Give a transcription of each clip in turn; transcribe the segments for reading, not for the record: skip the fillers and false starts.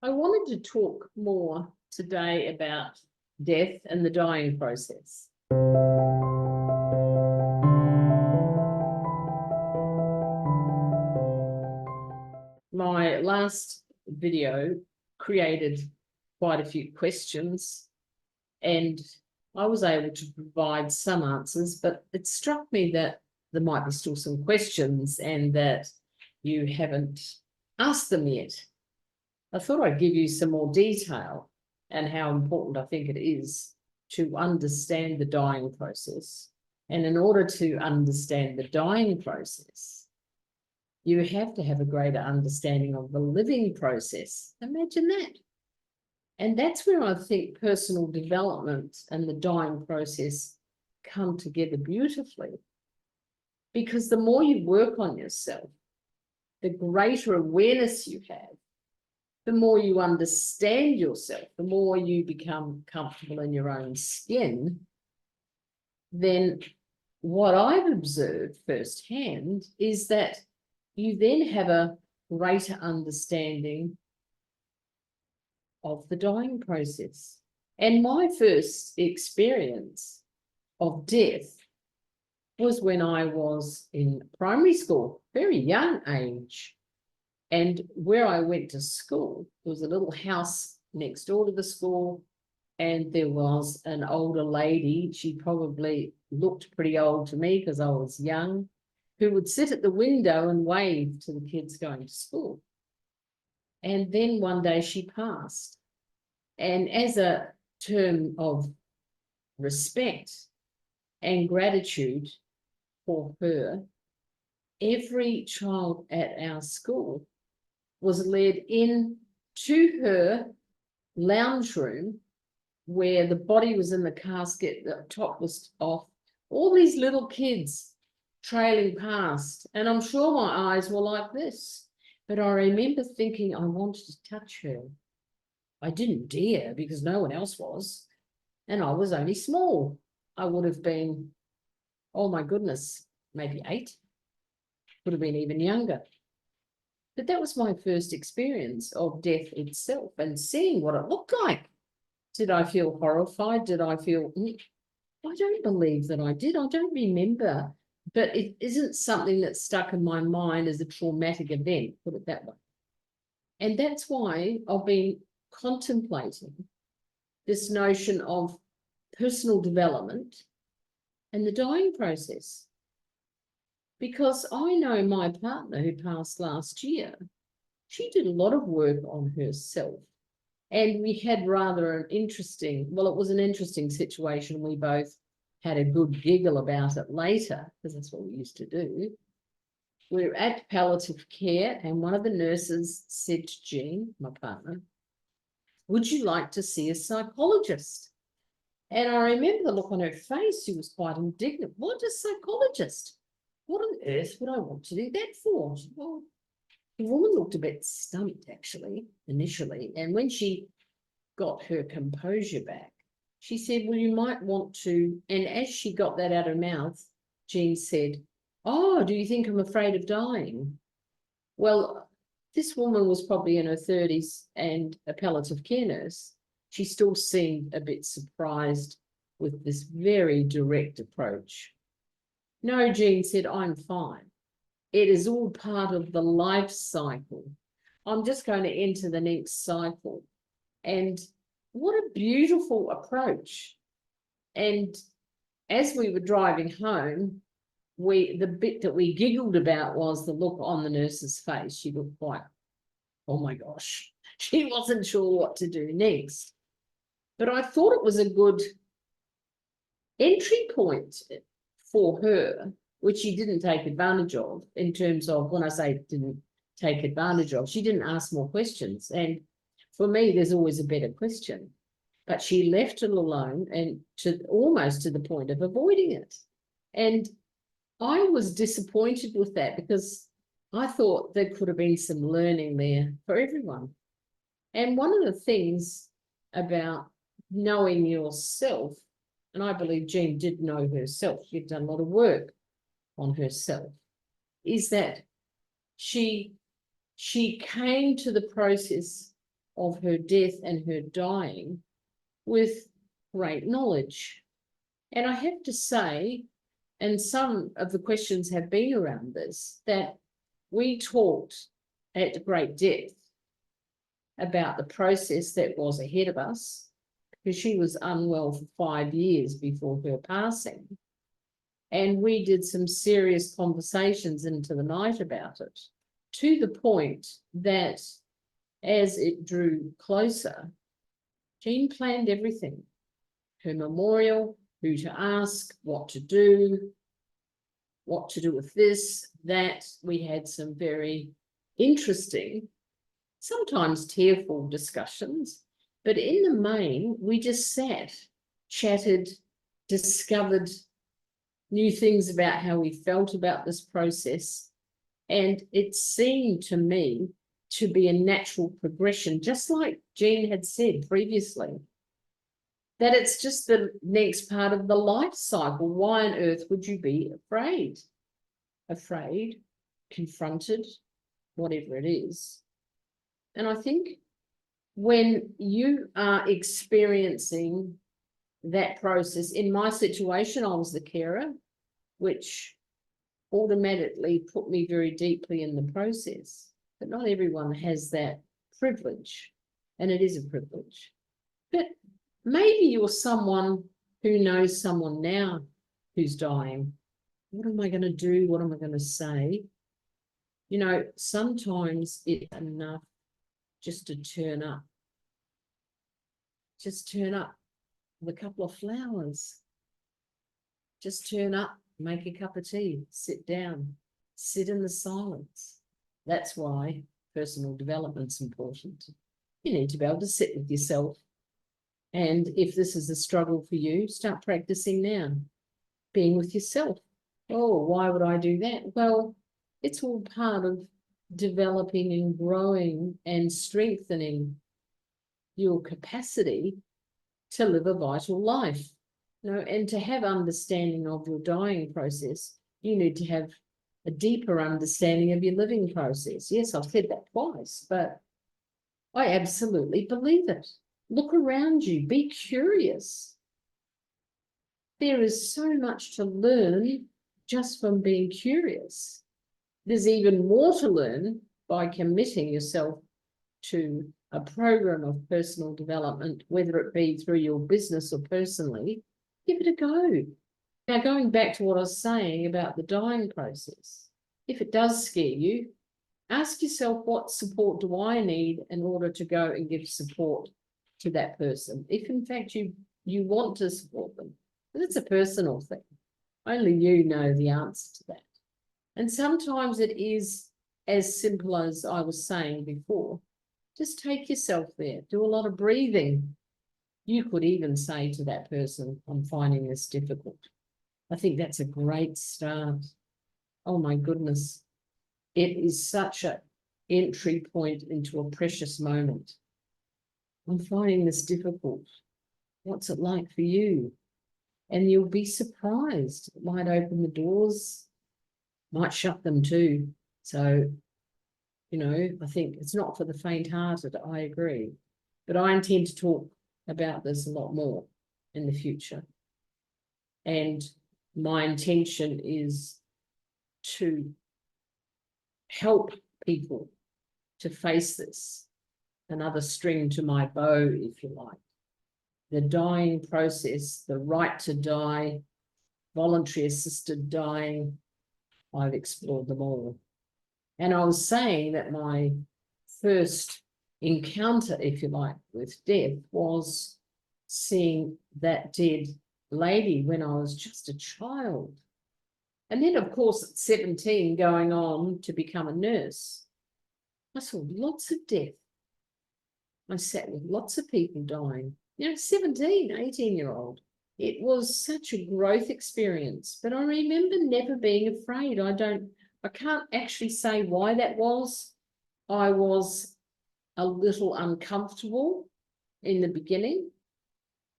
I wanted to talk more today about death and the dying process. My last video created quite a few questions, and I was able to provide some answers, but it struck me that there might be still some questions and that you haven't asked them yet. I thought I'd give you some more detail and how important I think it is to understand the dying process. And in order to understand the dying process, you have to have a greater understanding of the living process. Imagine that. And that's where I think personal development and the dying process come together beautifully. Because the more you work on yourself, the greater awareness you have, the more you understand yourself, the more you become comfortable in your own skin, then what I've observed firsthand is that you then have a greater understanding of the dying process. And my first experience of death was when I was in primary school, very young age. And where I went to school, there was a little house next door to the school, and there was an older lady. She probably looked pretty old to me because I was young, who would sit at the window and wave to the kids going to school. And then one day she passed. And as a term of respect and gratitude for her, every child at our school was led in to her lounge room where the body was in the casket, the top was off, all these little kids trailing past. And I'm sure my eyes were like this, but I remember thinking I wanted to touch her. I didn't dare because no one else was, and I was only small. I would have been, oh my goodness, maybe 8, would have been even younger. But that was my first experience of death itself and seeing what it looked like. Did I feel horrified? Did I feel, I don't believe that I did. I don't remember, but it isn't something that's stuck in my mind as a traumatic event, put it that way. And that's why I've been contemplating this notion of personal development and the dying process. Because I know my partner who passed last year, she did a lot of work on herself. And we had rather an interesting, well, it was an interesting situation. We both had a good giggle about it later, because that's what we used to do. We were at palliative care, and one of the nurses said to Jean, my partner, would you like to see a psychologist? And I remember the look on her face. She was quite indignant. What a psychologist? What on earth would I want to do that for? Well, the woman looked a bit stumped, actually, initially. And when she got her composure back, she said, well, you might want to. And as she got that out of her mouth, Jean said, oh, do you think I'm afraid of dying? Well, this woman was probably in her 30s and a palliative care nurse. She still seemed a bit surprised with this very direct approach. No, Jean said, I'm fine. It is all part of the life cycle. I'm just going to enter the next cycle. And what a beautiful approach. And as we were driving home, the bit that we giggled about was the look on the nurse's face. She looked quite, oh my gosh, she wasn't sure what to do next. But I thought it was a good entry point for her, which she didn't take advantage of, in terms of, when I say didn't take advantage of, she didn't ask more questions. And for me, there's always a better question. But she left it alone, and almost to the point of avoiding it. And I was disappointed with that, because I thought there could have been some learning there for everyone. And one of the things about knowing yourself, and I believe Jean did know herself, she'd done a lot of work on herself, is that she came to the process of her death and her dying with great knowledge. And I have to say, and some of the questions have been around this, that we talked at great depth about the process that was ahead of us, because she was unwell for 5 years before her passing. And we did some serious conversations into the night about it, to the point that as it drew closer, Jean planned everything. Her memorial, who to ask, what to do with this, that. We had some very interesting, sometimes tearful discussions, but in the main, we just sat, chatted, discovered new things about how we felt about this process. And it seemed to me to be a natural progression, just like Jean had said previously, that it's just the next part of the life cycle. Why on earth would you be afraid? Afraid, confronted, whatever it is. And I think when you are experiencing that process, in my situation, I was the carer, which automatically put me very deeply in the process. But not everyone has that privilege, and it is a privilege. But maybe you're someone who knows someone now who's dying. What am I going to do? What am I going to say? You know, sometimes it's enough just to turn up. Just turn up with a couple of flowers. Just turn up, make a cup of tea, sit down, sit in the silence. That's why personal development's important. You need to be able to sit with yourself. And if this is a struggle for you, start practicing now, being with yourself. Oh, why would I do that? Well, it's all part of developing and growing and strengthening your capacity to live a vital life. You know, and to have understanding of your dying process, you need to have a deeper understanding of your living process. Yes, I've said that twice, but I absolutely believe it. Look around you, be curious. There is so much to learn just from being curious. There's even more to learn by committing yourself to a program of personal development, whether it be through your business or personally. Give it a go. Now, going back to what I was saying about the dying process, if it does scare you, ask yourself, what support do I need in order to go and give support to that person? If in fact you want to support them, but it's a personal thing. Only you know the answer to that. And sometimes it is as simple as I was saying before. Just take yourself there, do a lot of breathing. You could even say to that person, I'm finding this difficult. I think that's a great start. Oh my goodness. It is such an entry point into a precious moment. I'm finding this difficult. What's it like for you? And you'll be surprised. It might open the doors, might shut them too. So, you know, I think it's not for the faint-hearted, I agree. But I intend to talk about this a lot more in the future. And my intention is to help people to face this, another string to my bow, if you like. The dying process, the right to die, voluntary assisted dying, I've explored them all. And I was saying that my first encounter, if you like, with death was seeing that dead lady when I was just a child. And then, of course, at 17, going on to become a nurse, I saw lots of death. I sat with lots of people dying, you know, 17, 18-year-old. It was such a growth experience, but I remember never being afraid. I can't actually say why that was. I was a little uncomfortable in the beginning,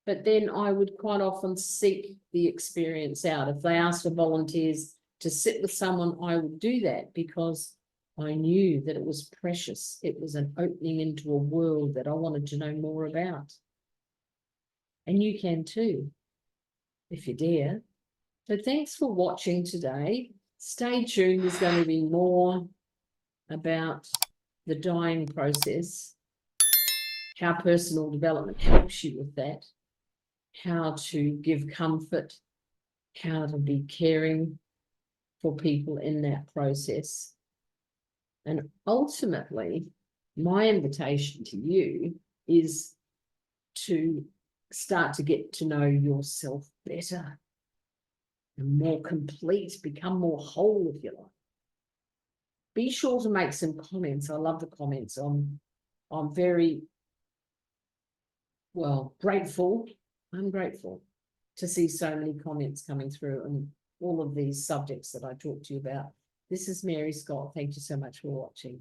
but then I would quite often seek the experience out. If they asked for volunteers to sit with someone, I would do that because I knew that it was precious. It was an opening into a world that I wanted to know more about. And you can too, if you dare. So thanks for watching today. Stay tuned. There's going to be more about the dying process, how personal development helps you with that, how to give comfort, how to be caring for people in that process. And ultimately, my invitation to you is to start to get to know yourself better and more complete, become more whole, if you like. Be sure to make some comments. I love the comments. I'm very, grateful. I'm grateful to see so many comments coming through and all of these subjects that I talked to you about. This is Mary Scott. Thank you so much for watching.